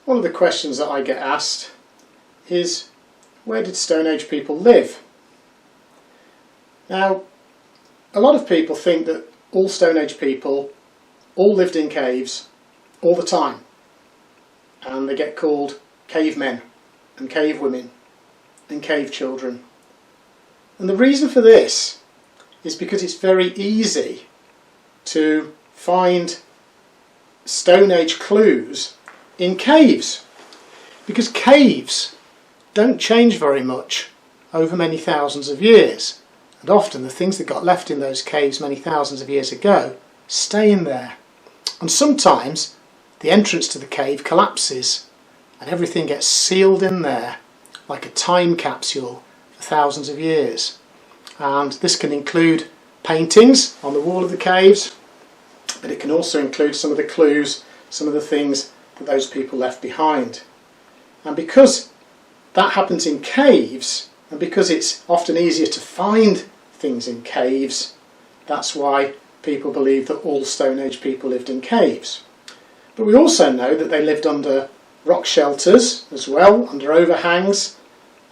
One of the questions that I get asked is, where did Stone Age people live? Now, a lot of people think that all Stone Age people all lived in caves all the time, and they get called cavemen and cave women and cave children. And the reason for this is because it's very easy to find Stone Age clues in caves, because caves don't change very much over many thousands of years, and often the things that got left in those caves many thousands of years ago stay in there, and sometimes the entrance to the cave collapses and everything gets sealed in there like a time capsule for thousands of years. And this can include paintings on the wall of the caves, but it can also include some of the clues, some of the things that those people left behind. And because that happens in caves, and because it's often easier to find things in caves, that's why people believe that all Stone Age people lived in caves. But we also know that they lived under rock shelters as well, under overhangs,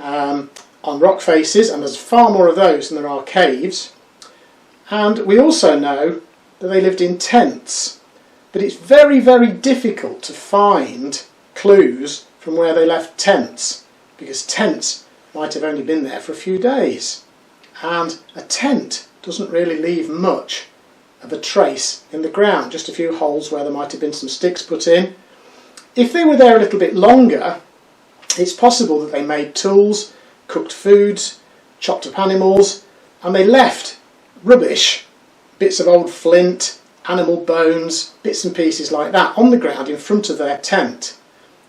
on rock faces, and there's far more of those than there are caves. And we also know that they lived in tents. But it's very, very difficult to find clues from where they left tents, because tents might have only been there for a few days. And a tent doesn't really leave much of a trace in the ground, just a few holes where there might have been some sticks put in. If they were there a little bit longer, it's possible that they made tools, cooked foods, chopped up animals, and they left rubbish, bits of old flint, animal bones, bits and pieces like that on the ground in front of their tent.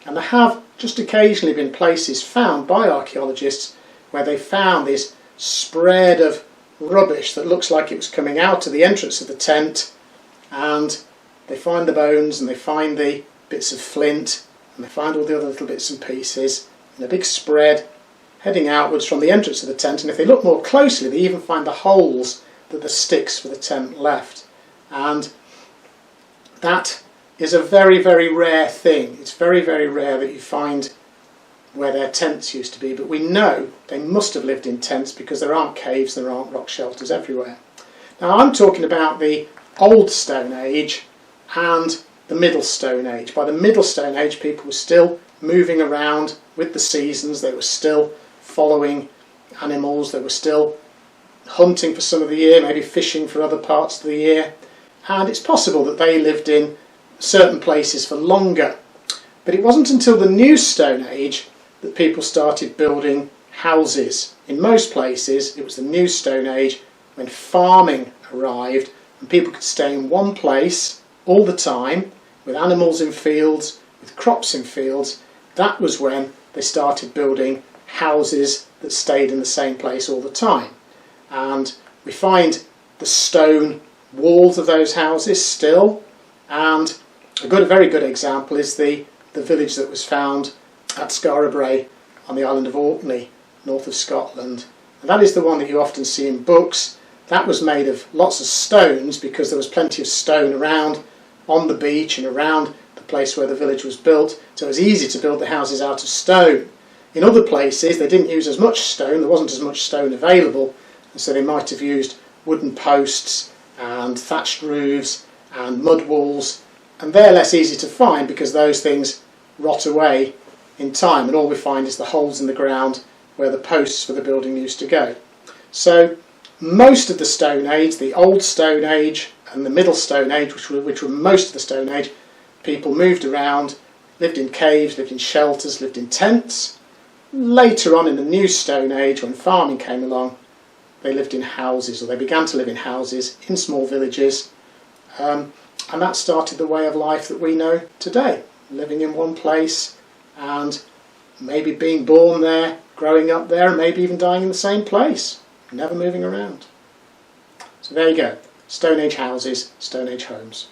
And there have just occasionally been places found by archaeologists where they found this spread of rubbish that looks like it was coming out of the entrance of the tent, and they find the bones and they find the bits of flint and they find all the other little bits and pieces in a big spread heading outwards from the entrance of the tent. And if they look more closely, they even find the holes that the sticks for the tent left. And that is a very, very rare thing. It's very, very rare that you find where their tents used to be, but we know they must have lived in tents because there aren't caves, there aren't rock shelters everywhere. Now I'm talking about the Old Stone Age and the Middle Stone Age. By the Middle Stone Age, people were still moving around with the seasons, they were still following animals, they were still hunting for some of the year, maybe fishing for other parts of the year. And it's possible that they lived in certain places for longer. But it wasn't until the New Stone Age that people started building houses. In most places, it was the New Stone Age when farming arrived and people could stay in one place all the time, with animals in fields, with crops in fields. That was when they started building houses that stayed in the same place all the time. And we find the stone walls of those houses still, and a very good example is the village that was found at Skara on the island of Orkney, north of Scotland. And that is the one that you often see in books. That was made of lots of stones because there was plenty of stone around on the beach and around the place where the village was built, so it was easy to build the houses out of stone. In other places they didn't use as much stone, there wasn't as much stone available, and so they might have used wooden posts and thatched roofs and mud walls, and they're less easy to find because those things rot away in time, and all we find is the holes in the ground where the posts for the building used to go. So most of the Stone Age, the Old Stone Age and the Middle Stone Age, which were most of the Stone Age, people moved around, lived in caves, lived in shelters, lived in tents. Later on in the New Stone Age, when farming came along, they lived in houses, or they began to live in houses in small villages, and that started the way of life that we know today, living in one place and maybe being born there, growing up there, and maybe even dying in the same place, never moving around. So there you go, Stone Age houses, Stone Age homes.